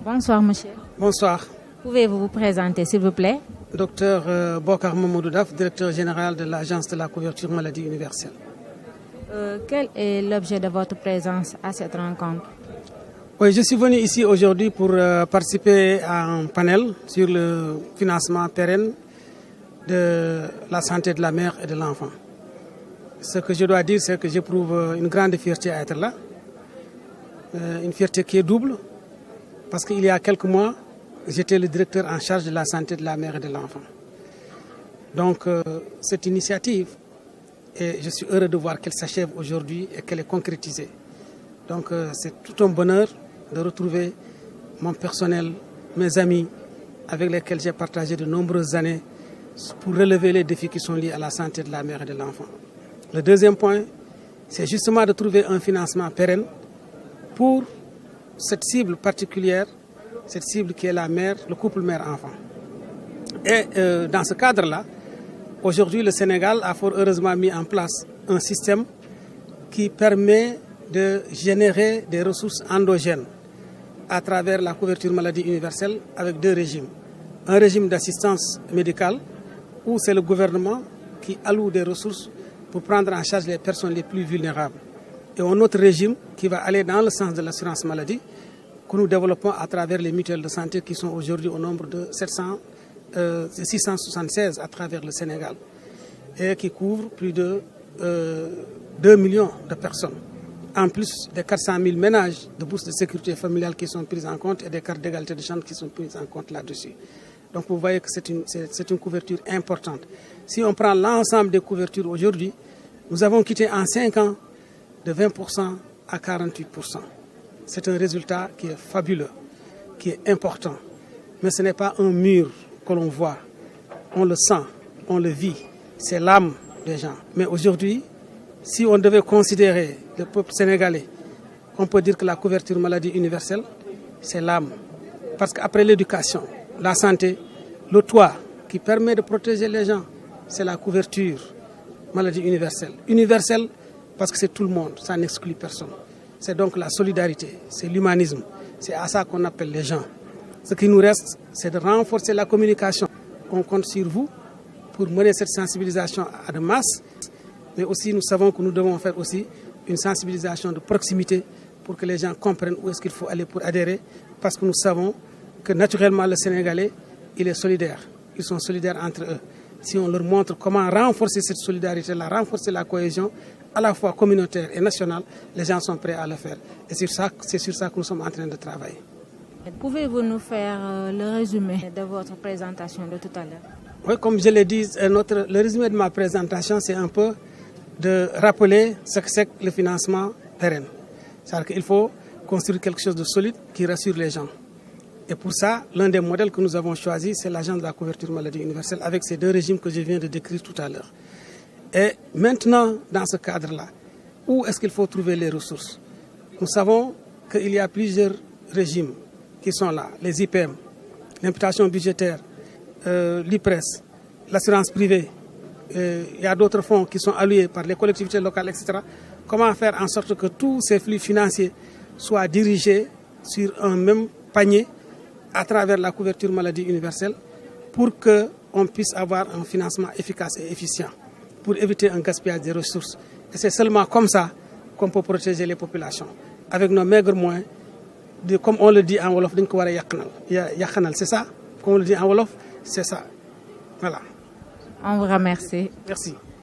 Bonsoir, monsieur. Bonsoir. Pouvez-vous vous présenter, s'il vous plaît? Docteur Bokar Mamadou Daf, directeur général de l'Agence de la couverture maladie universelle. Quel est l'objet de votre présence à cette rencontre? Oui, je suis venu ici aujourd'hui pour participer à un panel sur le financement pérenne de la santé de la mère et de l'enfant. Ce que je dois dire, c'est que j'éprouve une grande fierté à être là. Une fierté qui est double, parce qu'il y a quelques mois, j'étais le directeur en charge de la santé de la mère et de l'enfant. Donc, cette initiative, et je suis heureux de voir qu'elle s'achève aujourd'hui et qu'elle est concrétisée. Donc, c'est tout un bonheur de retrouver mon personnel, mes amis, avec lesquels j'ai partagé de nombreuses années pour relever les défis qui sont liés à la santé de la mère et de l'enfant. Le deuxième point, c'est justement de trouver un financement pérenne pour cette cible particulière, cette cible qui est la mère, le couple mère-enfant. Et dans ce cadre-là, aujourd'hui, le Sénégal a fort heureusement mis en place un système qui permet de générer des ressources endogènes à travers la couverture maladie universelle avec deux régimes. Un régime d'assistance médicale où c'est le gouvernement qui alloue des ressources pour prendre en charge les personnes les plus vulnérables. Et un autre régime qui va aller dans le sens de l'assurance maladie que nous développons à travers les mutuelles de santé qui sont aujourd'hui au nombre de 676 à travers le Sénégal et qui couvrent plus de 2 millions de personnes. En plus des 400 000 ménages de bourses de sécurité familiale qui sont prises en compte et des cartes d'égalité de chance qui sont prises en compte là-dessus. Donc vous voyez que c'est une couverture importante. Si on prend l'ensemble des couvertures aujourd'hui, nous avons quitté en 5 ans de 20% à 48%. C'est un résultat qui est fabuleux, qui est important. Mais ce n'est pas un mur que l'on voit. On le sent, on le vit. C'est l'âme des gens. Mais aujourd'hui, si on devait considérer le peuple sénégalais, on peut dire que la couverture maladie universelle, c'est l'âme. Parce qu'après l'éducation, la santé, le toit qui permet de protéger les gens, c'est la couverture maladie universelle. Universelle parce que c'est tout le monde, ça n'exclut personne. C'est donc la solidarité, c'est l'humanisme. C'est à ça qu'on appelle les gens. Ce qui nous reste, c'est de renforcer la communication. On compte sur vous pour mener cette sensibilisation à de masse. Mais aussi, nous savons que nous devons faire aussi une sensibilisation de proximité pour que les gens comprennent où est-ce qu'il faut aller pour adhérer. Parce que nous savons que naturellement, le Sénégalais, il est solidaire. Ils sont solidaires entre eux. Si on leur montre comment renforcer cette solidarité-là, renforcer la cohésion, à la fois communautaire et nationale, les gens sont prêts à le faire. Et c'est sur ça que nous sommes en train de travailler. Pouvez-vous nous faire le résumé de votre présentation de tout à l'heure? Oui, comme je l'ai dit, le résumé de ma présentation, c'est un peu de rappeler ce que c'est que le financement pérenne. C'est-à-dire qu'il faut construire quelque chose de solide qui rassure les gens. Et pour ça, l'un des modèles que nous avons choisi, c'est l'agence de la couverture maladie universelle avec ces deux régimes que je viens de décrire tout à l'heure. Et maintenant, dans ce cadre-là, où est-ce qu'il faut trouver les ressources? Nous savons qu'il y a plusieurs régimes qui sont là. Les IPM, l'imputation budgétaire, l'IPRES, l'assurance privée. Il y a d'autres fonds qui sont alloués par les collectivités locales, etc. Comment faire en sorte que tous ces flux financiers soient dirigés sur un même panier à travers la couverture maladie universelle pour qu'on puisse avoir un financement efficace et efficient, pour éviter un gaspillage des ressources. Et c'est seulement comme ça qu'on peut protéger les populations. Avec nos maigres moyens, comme on le dit en Wolof, c'est ça? Comme on le dit en Wolof, c'est ça. Voilà. On vous remercie. Merci.